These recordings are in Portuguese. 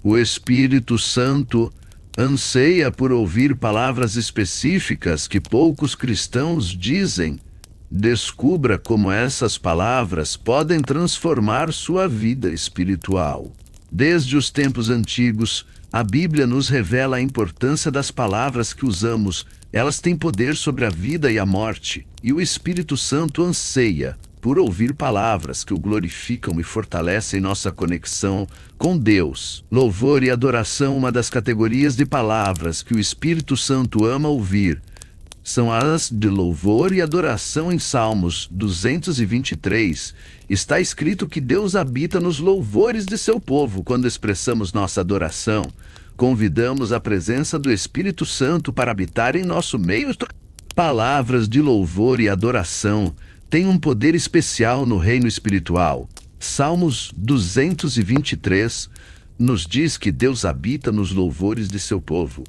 O Espírito Santo anseia por ouvir palavras específicas que poucos cristãos dizem. Descubra como essas palavras podem transformar sua vida espiritual. Desde os tempos antigos, a Bíblia nos revela a importância das palavras que usamos. Elas têm poder sobre a vida e a morte, e o Espírito Santo anseia por ouvir palavras que o glorificam e fortalecem nossa conexão com Deus. Louvor e adoração, uma das categorias de palavras que o Espírito Santo ama ouvir, são as de louvor e adoração. Em Salmos 223, está escrito que Deus habita nos louvores de seu povo. Quando expressamos nossa adoração, convidamos a presença do Espírito Santo para habitar em nosso meio. Palavras de louvor e adoração têm um poder especial no reino espiritual. Salmos 223 nos diz que Deus habita nos louvores de seu povo,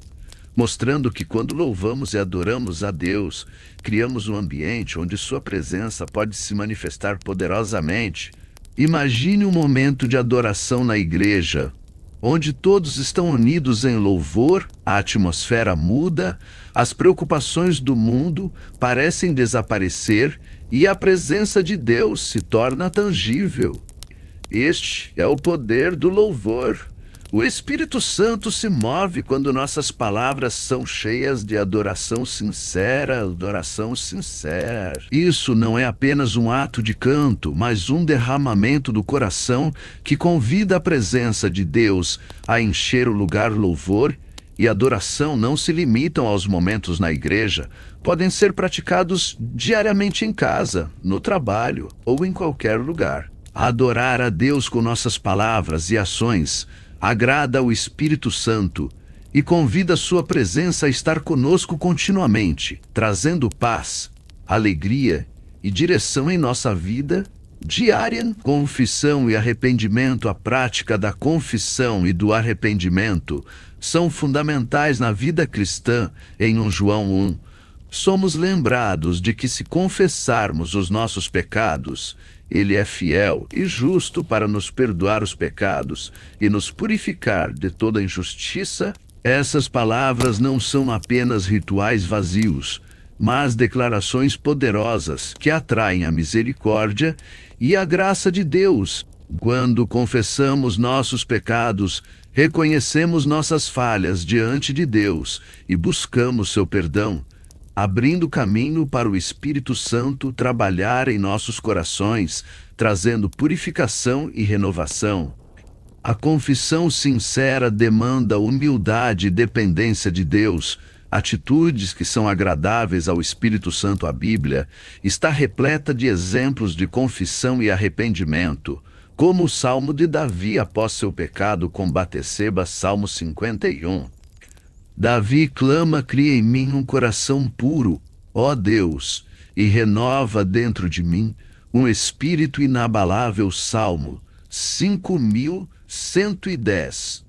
mostrando que quando louvamos e adoramos a Deus, criamos um ambiente onde sua presença pode se manifestar poderosamente. Imagine um momento de adoração na igreja, onde todos estão unidos em louvor. A atmosfera muda, as preocupações do mundo parecem desaparecer e a presença de Deus se torna tangível. Este é o poder do louvor. O Espírito Santo se move quando nossas palavras são cheias de adoração sincera, Isso não é apenas um ato de canto, mas um derramamento do coração que convida a presença de Deus a encher o lugar. Louvor e adoração não se limitam aos momentos na igreja, podem ser praticados diariamente em casa, no trabalho ou em qualquer lugar. Adorar a Deus com nossas palavras e ações agrada ao Espírito Santo e convida sua presença a estar conosco continuamente, trazendo paz, alegria e direção em nossa vida diária. Confissão e arrependimento. A prática da confissão e do arrependimento são fundamentais na vida cristã. Em 1 João 1, somos lembrados de que se confessarmos os nossos pecados, Ele é fiel e justo para nos perdoar os pecados e nos purificar de toda injustiça. Essas palavras não são apenas rituais vazios, mas declarações poderosas que atraem a misericórdia e a graça de Deus. Quando confessamos nossos pecados, reconhecemos nossas falhas diante de Deus e buscamos seu perdão, abrindo caminho para o Espírito Santo trabalhar em nossos corações, trazendo purificação e renovação. A confissão sincera demanda humildade e dependência de Deus, atitudes que são agradáveis ao Espírito Santo. A Bíblia está repleta de exemplos de confissão e arrependimento, como o Salmo de Davi após seu pecado com Batseba, Salmo 51. Davi clama: cria em mim um coração puro, ó Deus, e renova dentro de mim um espírito inabalável. Salmo 5110.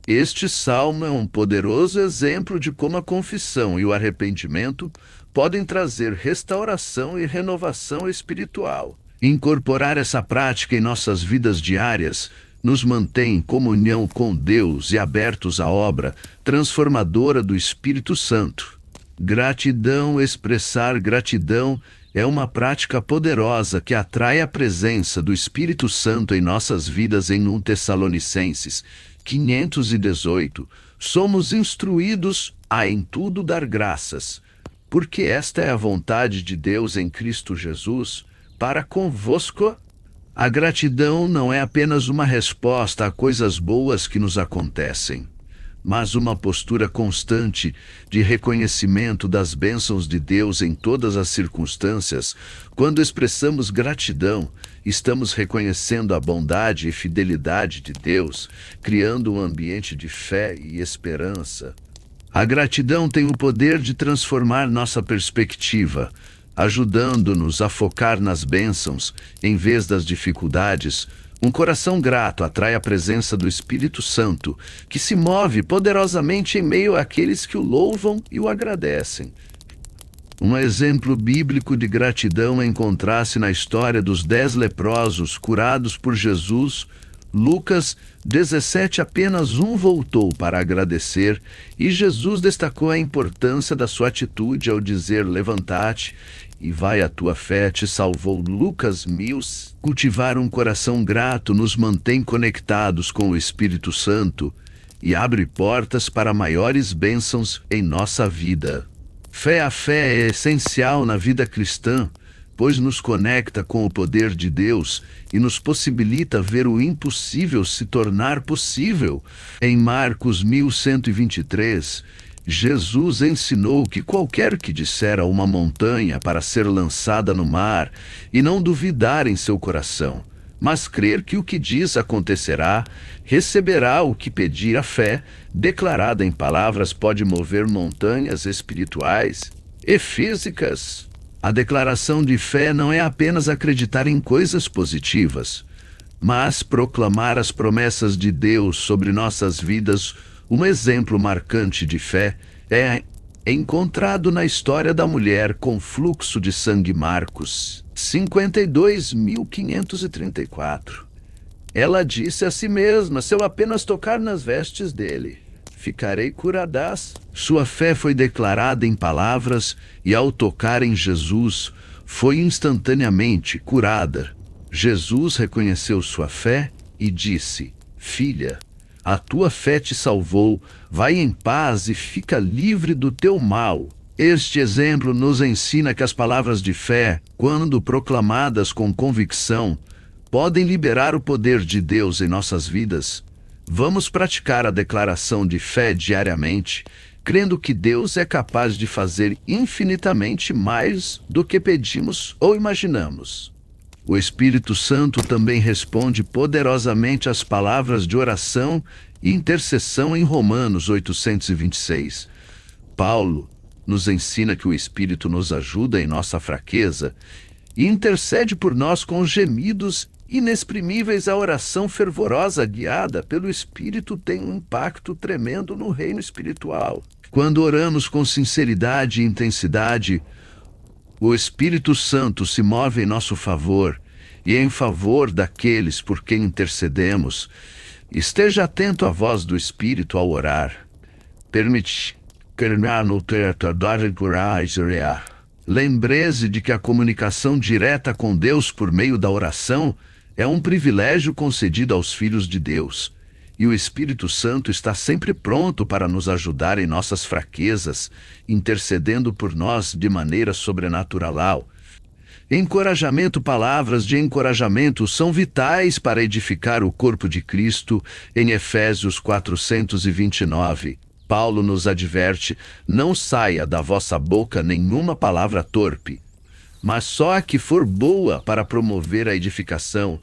Este salmo é um poderoso exemplo de como a confissão e o arrependimento podem trazer restauração e renovação espiritual. Incorporar essa prática em nossas vidas diárias nos mantém em comunhão com Deus e abertos à obra transformadora do Espírito Santo. Gratidão. Expressar gratidão é uma prática poderosa que atrai a presença do Espírito Santo em nossas vidas. Em 1 Tessalonicenses 518, somos instruídos a em tudo dar graças, porque esta é a vontade de Deus em Cristo Jesus para convosco. A gratidão não é apenas uma resposta a coisas boas que nos acontecem, mas uma postura constante de reconhecimento das bênçãos de Deus em todas as circunstâncias. Quando expressamos gratidão, estamos reconhecendo a bondade e fidelidade de Deus, criando um ambiente de fé e esperança. A gratidão tem o poder de transformar nossa perspectiva, ajudando-nos a focar nas bênçãos em vez das dificuldades. Um coração grato atrai a presença do Espírito Santo, que se move poderosamente em meio àqueles que o louvam e o agradecem. Um exemplo bíblico de gratidão encontra-se na história dos 10 leprosos curados por Jesus. Lucas 17, apenas um voltou para agradecer, e Jesus destacou a importância da sua atitude ao dizer: levanta-te e vai, a tua fé te salvou. Lucas 1000. Cultivar um coração grato nos mantém conectados com o Espírito Santo e abre portas para maiores bênçãos em nossa vida. A fé é essencial na vida cristã, pois nos conecta com o poder de Deus e nos possibilita ver o impossível se tornar possível. Em Marcos 1123, Jesus ensinou que qualquer que disser a uma montanha para ser lançada no mar e não duvidar em seu coração, mas crer que o que diz acontecerá, receberá o que pedir. A fé, declarada em palavras, pode mover montanhas espirituais e físicas. A declaração de fé não é apenas acreditar em coisas positivas, mas proclamar as promessas de Deus sobre nossas vidas. Um exemplo marcante de fé é encontrado na história da mulher com fluxo de sangue, Marcos 52.534. Ela disse a si mesma: se eu apenas tocar nas vestes dele, ficarei curada. Sua fé foi declarada em palavras e, ao tocar em Jesus, foi instantaneamente curada. Jesus reconheceu sua fé e disse: filha, a tua fé te salvou, vai em paz e fica livre do teu mal. Este exemplo nos ensina que as palavras de fé, quando proclamadas com convicção, podem liberar o poder de Deus em nossas vidas. Vamos praticar a declaração de fé diariamente, crendo que Deus é capaz de fazer infinitamente mais do que pedimos ou imaginamos. O Espírito Santo também responde poderosamente às palavras de oração e intercessão em Romanos 826. Paulo nos ensina que o Espírito nos ajuda em nossa fraqueza e intercede por nós com gemidos inexprimíveis. A oração fervorosa guiada pelo Espírito tem um impacto tremendo no reino espiritual. Quando oramos com sinceridade e intensidade, o Espírito Santo se move em nosso favor e em favor daqueles por quem intercedemos. Esteja atento à voz do Espírito ao orar. Lembre-se de que a comunicação direta com Deus por meio da oração é um privilégio concedido aos filhos de Deus, e o Espírito Santo está sempre pronto para nos ajudar em nossas fraquezas, intercedendo por nós de maneira sobrenatural. Encorajamento. Palavras de encorajamento são vitais para edificar o corpo de Cristo. Em Efésios 429, Paulo nos adverte: não saia da vossa boca nenhuma palavra torpe, mas só a que for boa para promover a edificação,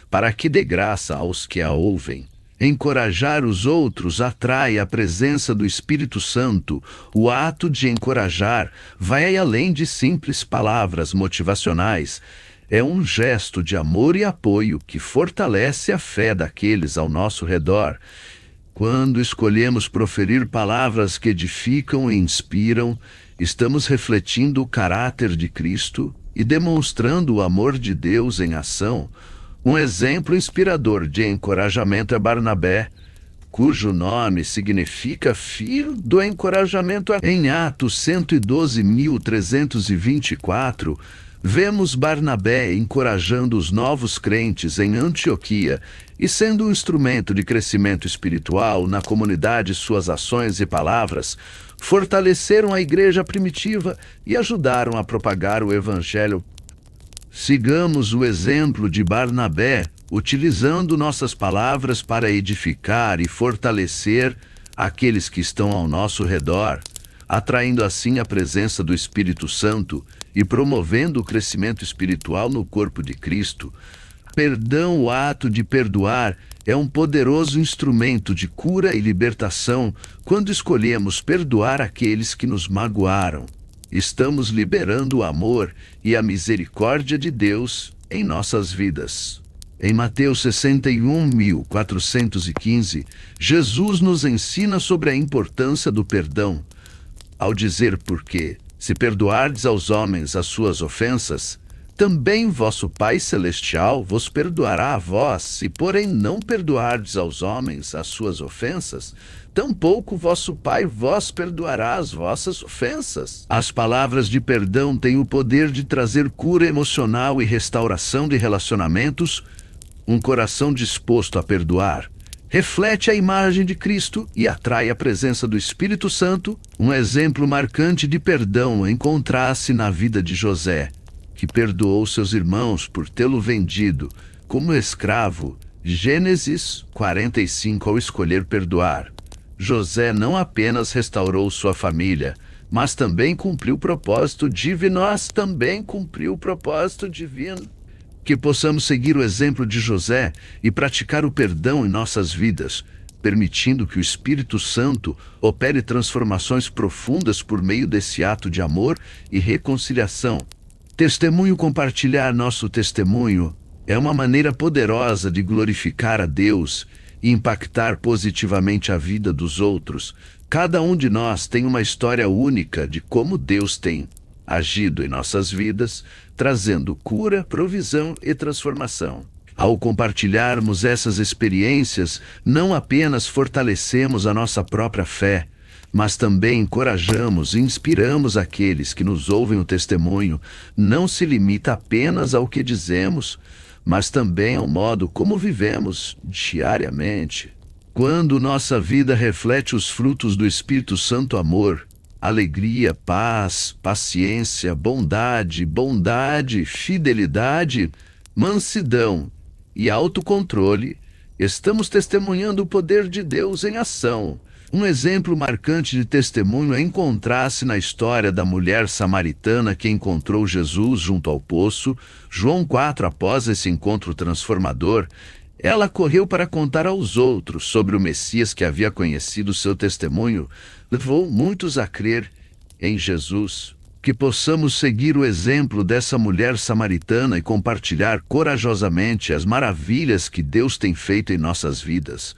para que dê graça aos que a ouvem. Encorajar os outros atrai a presença do Espírito Santo. O ato de encorajar vai além de simples palavras motivacionais. É um gesto de amor e apoio que fortalece a fé daqueles ao nosso redor. Quando escolhemos proferir palavras que edificam e inspiram, estamos refletindo o caráter de Cristo e demonstrando o amor de Deus em ação. Um exemplo inspirador de encorajamento é Barnabé, cujo nome significa filho do encorajamento. Em Atos 112.324, vemos Barnabé encorajando os novos crentes em Antioquia e sendo um instrumento de crescimento espiritual na comunidade. Suas ações e palavras fortaleceram a igreja primitiva e ajudaram a propagar o Evangelho. Sigamos o exemplo de Barnabé, utilizando nossas palavras para edificar e fortalecer aqueles que estão ao nosso redor, atraindo assim a presença do Espírito Santo e promovendo o crescimento espiritual no corpo de Cristo. Perdão. O ato de perdoar é um poderoso instrumento de cura e libertação. Quando escolhemos perdoar aqueles que nos magoaram, estamos liberando o amor e a misericórdia de Deus em nossas vidas. Em Mateus 61.415, Jesus nos ensina sobre a importância do perdão, ao dizer: porque, se perdoardes aos homens as suas ofensas, também vosso Pai Celestial vos perdoará a vós, se porém não perdoardes aos homens as suas ofensas, tampouco vosso Pai vos perdoará as vossas ofensas. As palavras de perdão têm o poder de trazer cura emocional e restauração de relacionamentos. Um coração disposto a perdoar reflete a imagem de Cristo e atrai a presença do Espírito Santo. Um exemplo marcante de perdão encontra-se na vida de José, que perdoou seus irmãos por tê-lo vendido como escravo. Gênesis 45. Ao escolher perdoar, José não apenas restaurou sua família, mas também cumpriu o propósito divino. Que possamos seguir o exemplo de José e praticar o perdão em nossas vidas, permitindo que o Espírito Santo opere transformações profundas por meio desse ato de amor e reconciliação. Testemunho. Compartilhar nosso testemunho é uma maneira poderosa de glorificar a Deus e impactar positivamente a vida dos outros. Cada um de nós tem uma história única de como Deus tem agido em nossas vidas, trazendo cura, provisão e transformação. Ao compartilharmos essas experiências, não apenas fortalecemos a nossa própria fé, mas também encorajamos e inspiramos aqueles que nos ouvem. O testemunho não se limita apenas ao que dizemos, mas também ao modo como vivemos diariamente. Quando nossa vida reflete os frutos do Espírito Santo, amor, alegria, paz, paciência, bondade, fidelidade, mansidão e autocontrole, estamos testemunhando o poder de Deus em ação. Um exemplo marcante de testemunho encontra-se na história da mulher samaritana que encontrou Jesus junto ao poço. João 4. Após esse encontro transformador, ela correu para contar aos outros sobre o Messias que havia conhecido. Seu testemunho levou muitos a crer em Jesus. Que possamos seguir o exemplo dessa mulher samaritana e compartilhar corajosamente as maravilhas que Deus tem feito em nossas vidas,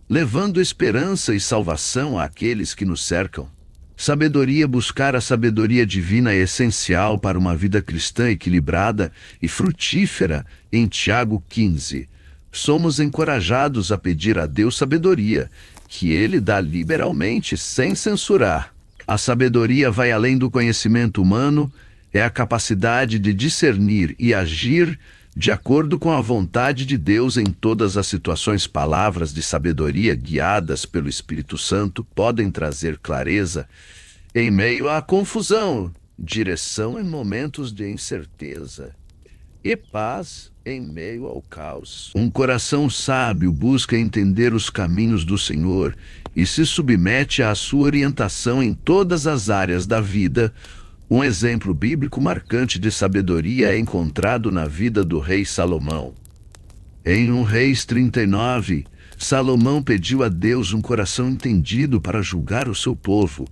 levando esperança e salvação àqueles que nos cercam. Sabedoria. Buscar a sabedoria divina é essencial para uma vida cristã equilibrada e frutífera. Em Tiago 15, somos encorajados a pedir a Deus sabedoria, que Ele dá liberalmente, sem censurar. A sabedoria vai além do conhecimento humano, é a capacidade de discernir e agir de acordo com a vontade de Deus em todas as situações. Palavras de sabedoria guiadas pelo Espírito Santo podem trazer clareza em meio à confusão, direção em momentos de incerteza e paz em meio ao caos. Um coração sábio busca entender os caminhos do Senhor e se submete à sua orientação em todas as áreas da vida. Um exemplo bíblico marcante de sabedoria é encontrado na vida do rei Salomão. Em 1 Reis 39, Salomão pediu a Deus um coração entendido para julgar o seu povo,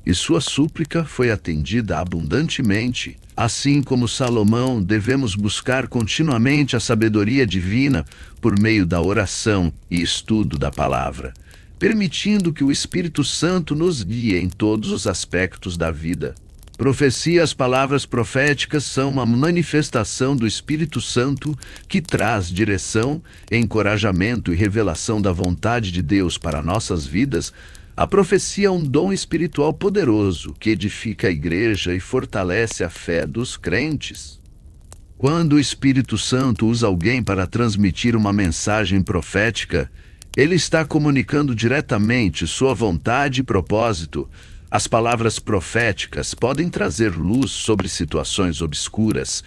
e sua súplica foi atendida abundantemente. Assim como Salomão, devemos buscar continuamente a sabedoria divina por meio da oração e estudo da palavra, permitindo que o Espírito Santo nos guie em todos os aspectos da vida. Profecia. As palavras proféticas são uma manifestação do Espírito Santo que traz direção, encorajamento e revelação da vontade de Deus para nossas vidas. A profecia é um dom espiritual poderoso que edifica a igreja e fortalece a fé dos crentes. Quando o Espírito Santo usa alguém para transmitir uma mensagem profética, ele está comunicando diretamente sua vontade e propósito. As palavras proféticas podem trazer luz sobre situações obscuras,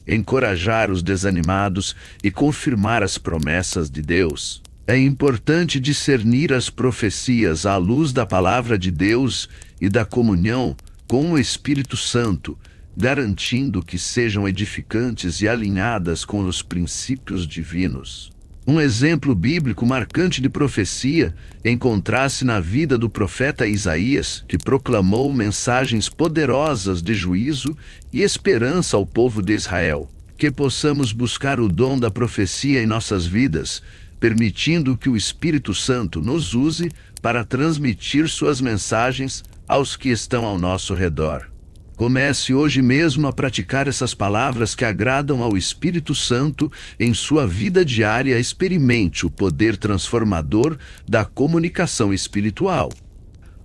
encorajar os desanimados e confirmar as promessas de Deus. É importante discernir as profecias à luz da palavra de Deus e da comunhão com o Espírito Santo, garantindo que sejam edificantes e alinhadas com os princípios divinos. Um exemplo bíblico marcante de profecia encontra-se na vida do profeta Isaías, que proclamou mensagens poderosas de juízo e esperança ao povo de Israel. Que possamos buscar o dom da profecia em nossas vidas, permitindo que o Espírito Santo nos use para transmitir suas mensagens aos que estão ao nosso redor. Comece hoje mesmo a praticar essas palavras que agradam ao Espírito Santo em sua vida diária. Experimente o poder transformador da comunicação espiritual.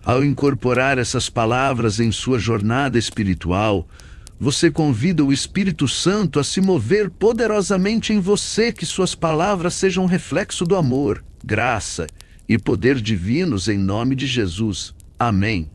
Ao incorporar essas palavras em sua jornada espiritual, você convida o Espírito Santo a se mover poderosamente em você, que suas palavras sejam um reflexo do amor, graça e poder divinos em nome de Jesus. Amém.